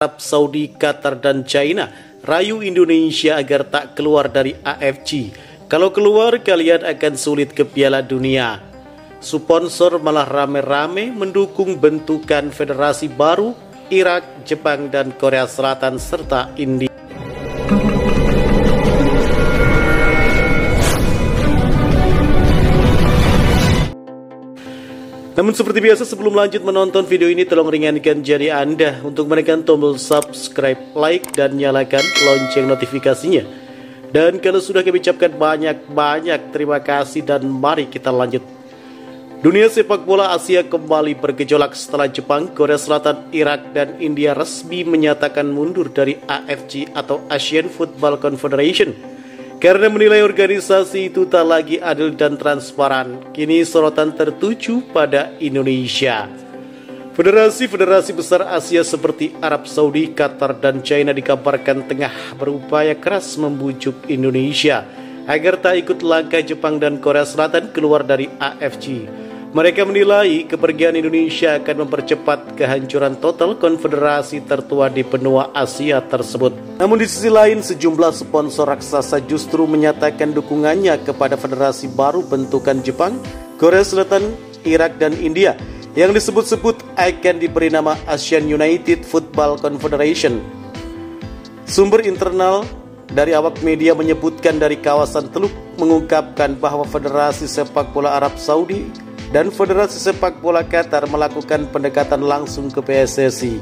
Arab Saudi, Qatar, dan China rayu Indonesia agar tak keluar dari AFC. Kalau keluar, kalian akan sulit ke Piala Dunia. Sponsor malah rame-rame mendukung bentukan federasi baru Irak, Jepang, dan Korea Selatan serta India. Namun seperti biasa, sebelum lanjut menonton video ini, tolong ringankan jari Anda untuk menekan tombol subscribe, like, dan nyalakan lonceng notifikasinya. Dan kalau sudah kami ucapkan banyak terima kasih, dan mari kita lanjut. Dunia sepak bola Asia kembali bergejolak setelah Jepang, Korea Selatan, Irak, dan India resmi menyatakan mundur dari AFC atau Asian Football Confederation karena menilai organisasi itu tak lagi adil dan transparan. Kini sorotan tertuju pada Indonesia. Federasi-federasi besar Asia seperti Arab Saudi, Qatar, dan China dikabarkan tengah berupaya keras membujuk Indonesia agar tak ikut langkah Jepang dan Korea Selatan keluar dari AFC. Mereka menilai kepergian Indonesia akan mempercepat kehancuran total konfederasi tertua di benua Asia tersebut. Namun di sisi lain, sejumlah sponsor raksasa justru menyatakan dukungannya kepada federasi baru bentukan Jepang, Korea Selatan, Irak, dan India yang disebut-sebut akan diberi nama Asian United Football Confederation. Sumber internal dari awak media menyebutkan dari kawasan Teluk mengungkapkan bahwa Federasi Sepak Bola Arab Saudi dan Federasi Sepak Bola Qatar melakukan pendekatan langsung ke PSSI.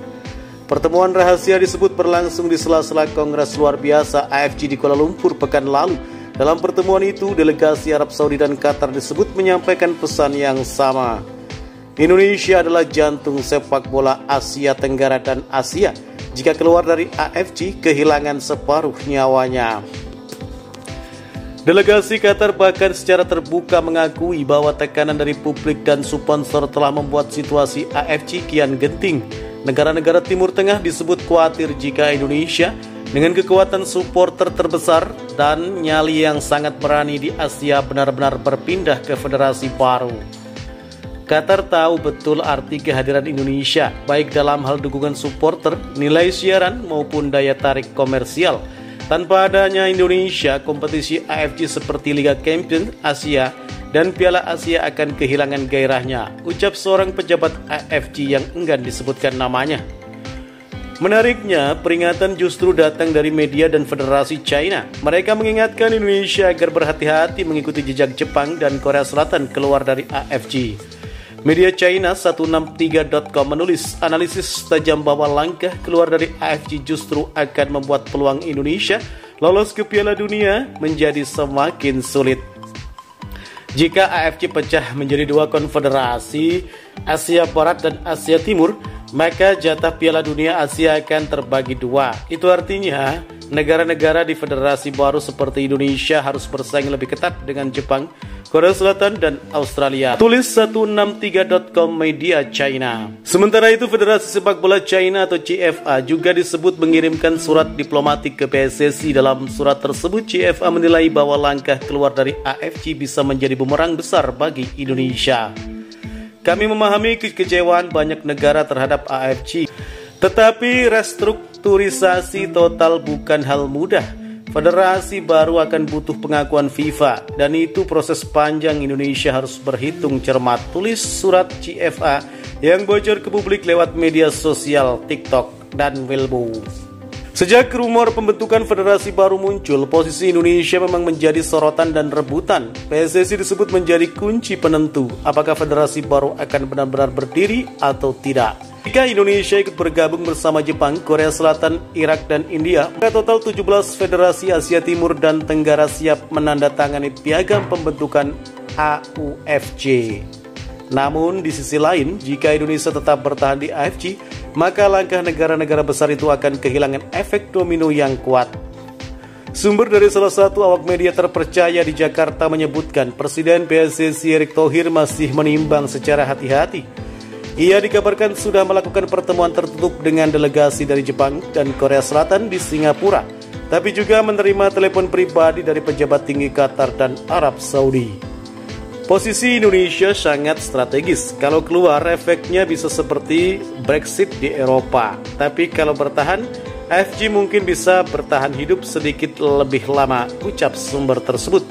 Pertemuan rahasia disebut berlangsung di sela-sela Kongres Luar Biasa AFC di Kuala Lumpur pekan lalu. Dalam pertemuan itu, delegasi Arab Saudi dan Qatar disebut menyampaikan pesan yang sama. Indonesia adalah jantung sepak bola Asia Tenggara dan Asia. Jika keluar dari AFC, kehilangan separuh nyawanya. Delegasi Qatar bahkan secara terbuka mengakui bahwa tekanan dari publik dan sponsor telah membuat situasi AFC kian genting. Negara-negara Timur Tengah disebut khawatir jika Indonesia dengan kekuatan supporter terbesar dan nyali yang sangat berani di Asia benar-benar berpindah ke federasi baru. Qatar tahu betul arti kehadiran Indonesia, baik dalam hal dukungan supporter, nilai siaran, maupun daya tarik komersial. Tanpa adanya Indonesia, kompetisi AFC seperti Liga Champions Asia dan Piala Asia akan kehilangan gairahnya, ucap seorang pejabat AFC yang enggan disebutkan namanya. Menariknya, peringatan justru datang dari media dan Federasi China. Mereka mengingatkan Indonesia agar berhati-hati mengikuti jejak Jepang dan Korea Selatan keluar dari AFC. Media China 163.com menulis analisis tajam bahwa langkah keluar dari AFC justru akan membuat peluang Indonesia lolos ke Piala Dunia menjadi semakin sulit. Jika AFC pecah menjadi dua konfederasi, Asia Barat dan Asia Timur, maka jatah Piala Dunia Asia akan terbagi dua. Itu artinya negara-negara di federasi baru seperti Indonesia harus bersaing lebih ketat dengan Jepang, Korea Selatan, dan Australia. Tulis 163.com media China. Sementara itu, Federasi Sepak Bola China atau CFA juga disebut mengirimkan surat diplomatik ke PSSI. Dalam surat tersebut, CFA menilai bahwa langkah keluar dari AFC bisa menjadi bumerang besar bagi Indonesia. Kami memahami kekecewaan banyak negara terhadap AFC, tetapi restrukturisasi total bukan hal mudah. Federasi baru akan butuh pengakuan FIFA, dan itu proses panjang. Indonesia harus berhitung cermat, tulis surat CFA yang bocor ke publik lewat media sosial TikTok dan Weibo. Sejak rumor pembentukan federasi baru muncul, posisi Indonesia memang menjadi sorotan dan rebutan. PSSI disebut menjadi kunci penentu apakah federasi baru akan benar-benar berdiri atau tidak. Jika Indonesia ikut bergabung bersama Jepang, Korea Selatan, Irak, dan India, maka total 17 federasi Asia Timur dan Tenggara siap menandatangani piagam pembentukan AUFC. Namun di sisi lain, jika Indonesia tetap bertahan di AFC, maka langkah negara-negara besar itu akan kehilangan efek domino yang kuat. Sumber dari salah satu awak media terpercaya di Jakarta menyebutkan Presiden PSSI Erick Thohir masih menimbang secara hati-hati. Ia dikabarkan sudah melakukan pertemuan tertutup dengan delegasi dari Jepang dan Korea Selatan di Singapura, tapi juga menerima telepon pribadi dari pejabat tinggi Qatar dan Arab Saudi. Posisi Indonesia sangat strategis. Kalau keluar, efeknya bisa seperti Brexit di Eropa. Tapi kalau bertahan, AFC mungkin bisa bertahan hidup sedikit lebih lama, ucap sumber tersebut.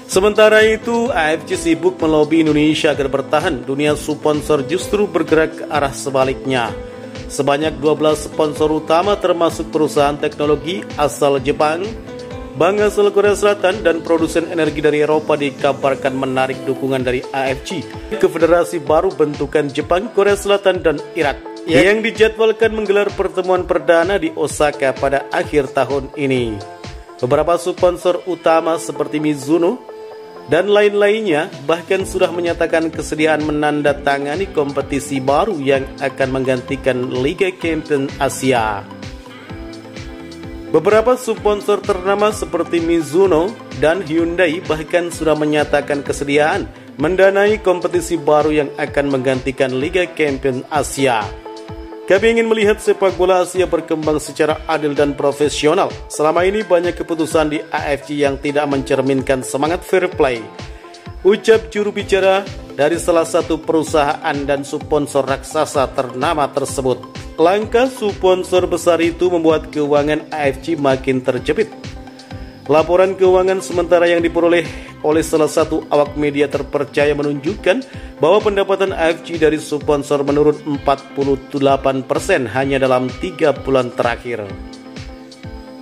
Sementara itu, AFC sibuk melobi Indonesia agar bertahan. Dunia sponsor justru bergerak ke arah sebaliknya. Sebanyak 12 sponsor utama termasuk perusahaan teknologi asal Jepang, bank asal Korea Selatan, dan produsen energi dari Eropa dikabarkan menarik dukungan dari AFC ke federasi baru bentukan Jepang, Korea Selatan, dan Irak yang dijadwalkan menggelar pertemuan perdana di Osaka pada akhir tahun ini. Beberapa sponsor utama seperti Mizuno dan lain-lainnya bahkan sudah menyatakan kesediaan menandatangani kompetisi baru yang akan menggantikan Liga Champions Asia. Beberapa sponsor ternama seperti Mizuno dan Hyundai bahkan sudah menyatakan kesediaan mendanai kompetisi baru yang akan menggantikan Liga Champions Asia. Kami ingin melihat sepak bola Asia berkembang secara adil dan profesional. Selama ini banyak keputusan di AFC yang tidak mencerminkan semangat fair play, ucap juru bicara dari salah satu perusahaan dan sponsor raksasa ternama tersebut. Langkah sponsor besar itu membuat keuangan AFC makin terjepit. Laporan keuangan sementara yang diperoleh oleh salah satu awak media terpercaya menunjukkan bahwa pendapatan AFC dari sponsor menurun 48% hanya dalam 3 bulan terakhir.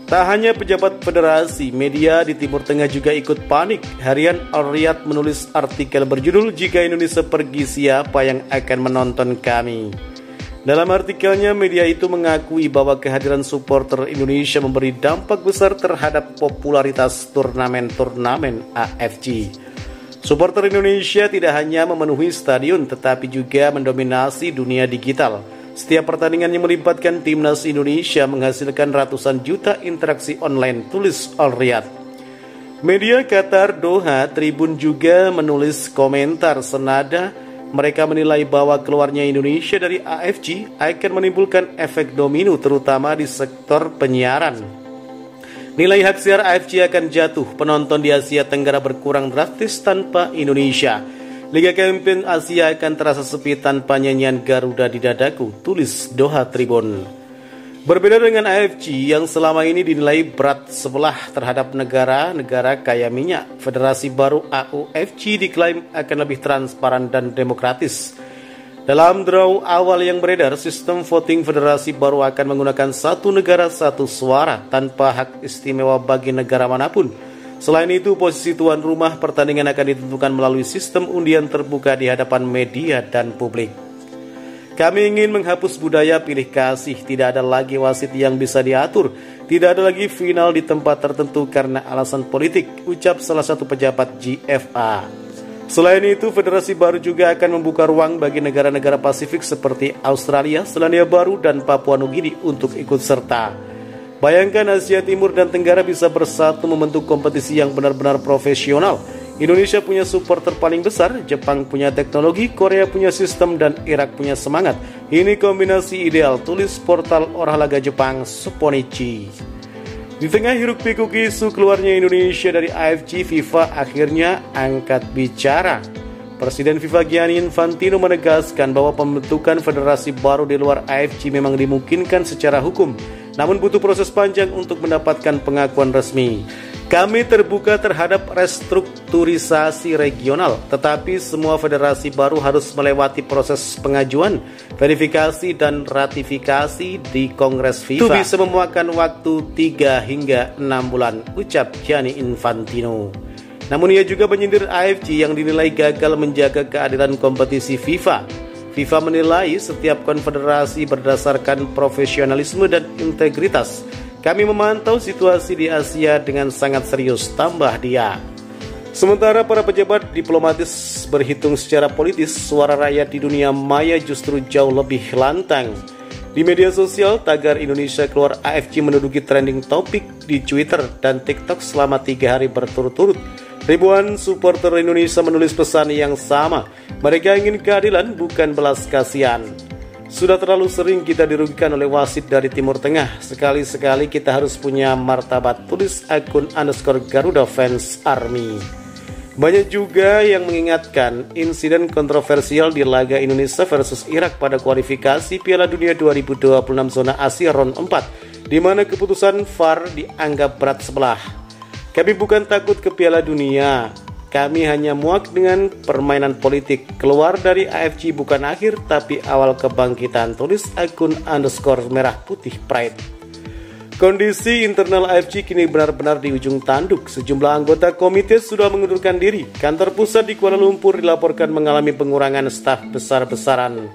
Tak hanya pejabat federasi, media di Timur Tengah juga ikut panik. Harian Al Riyadh menulis artikel berjudul "Jika Indonesia pergi, siapa yang akan menonton kami?" Dalam artikelnya, media itu mengakui bahwa kehadiran supporter Indonesia memberi dampak besar terhadap popularitas turnamen-turnamen AFC. Supporter Indonesia tidak hanya memenuhi stadion, tetapi juga mendominasi dunia digital. Setiap pertandingan yang melibatkan timnas Indonesia menghasilkan ratusan juta interaksi online, tulis Al Riyadh. Media Qatar Doha Tribun juga menulis komentar senada. Mereka menilai bahwa keluarnya Indonesia dari AFC akan menimbulkan efek domino terutama di sektor penyiaran. Nilai hak siar AFC akan jatuh, penonton di Asia Tenggara berkurang drastis tanpa Indonesia. Liga Champions Asia akan terasa sepi tanpa nyanyian Garuda di dadaku, tulis Doha Tribun. Berbeda dengan AFC yang selama ini dinilai berat sebelah terhadap negara-negara kaya minyak, federasi baru AOFC diklaim akan lebih transparan dan demokratis. Dalam draw awal yang beredar, sistem voting federasi baru akan menggunakan satu negara satu suara tanpa hak istimewa bagi negara manapun. Selain itu, posisi tuan rumah pertandingan akan ditentukan melalui sistem undian terbuka di hadapan media dan publik. Kami ingin menghapus budaya pilih kasih, tidak ada lagi wasit yang bisa diatur, tidak ada lagi final di tempat tertentu karena alasan politik, ucap salah satu pejabat GFA. Selain itu, federasi baru juga akan membuka ruang bagi negara-negara Pasifik seperti Australia, Selandia Baru, dan Papua Nugini untuk ikut serta. Bayangkan Asia Timur dan Tenggara bisa bersatu membentuk kompetisi yang benar-benar profesional. Indonesia punya supporter paling besar, Jepang punya teknologi, Korea punya sistem, dan Irak punya semangat. Ini kombinasi ideal, tulis portal olahraga Jepang Sponichi. Di tengah hiruk pikuk isu keluarnya Indonesia dari AFC, FIFA akhirnya angkat bicara. Presiden FIFA Gianni Infantino menegaskan bahwa pembentukan federasi baru di luar AFC memang dimungkinkan secara hukum, namun butuh proses panjang untuk mendapatkan pengakuan resmi. Kami terbuka terhadap restrukturisasi regional, tetapi semua federasi baru harus melewati proses pengajuan, verifikasi, dan ratifikasi di Kongres FIFA. Itu bisa memakan waktu 3 hingga 6 bulan, ucap Gianni Infantino. Namun ia juga menyindir AFC yang dinilai gagal menjaga keadilan kompetisi FIFA. FIFA menilai setiap konfederasi berdasarkan profesionalisme dan integritas. Kami memantau situasi di Asia dengan sangat serius, tambah dia. Sementara para pejabat diplomatis berhitung secara politis, suara rakyat di dunia maya justru jauh lebih lantang. Di media sosial, tagar Indonesia keluar AFC menduduki trending topik di Twitter dan TikTok selama 3 hari berturut-turut. Ribuan supporter Indonesia menulis pesan yang sama. Mereka ingin keadilan, bukan belas kasihan. Sudah terlalu sering kita dirugikan oleh wasit dari Timur Tengah. Sekali-sekali kita harus punya martabat, tulis akun _Garuda Fans Army. Banyak juga yang mengingatkan insiden kontroversial di laga Indonesia versus Irak pada kualifikasi Piala Dunia 2026 zona Asia round 4, di mana keputusan VAR dianggap berat sebelah. Kami bukan takut ke Piala Dunia, kami hanya muak dengan permainan politik. Keluar dari AFC bukan akhir tapi awal kebangkitan, tulis akun _merah_putih_pride. Kondisi internal AFC kini benar-benar di ujung tanduk. Sejumlah anggota komite sudah mengundurkan diri. Kantor pusat di Kuala Lumpur dilaporkan mengalami pengurangan staf besar-besaran.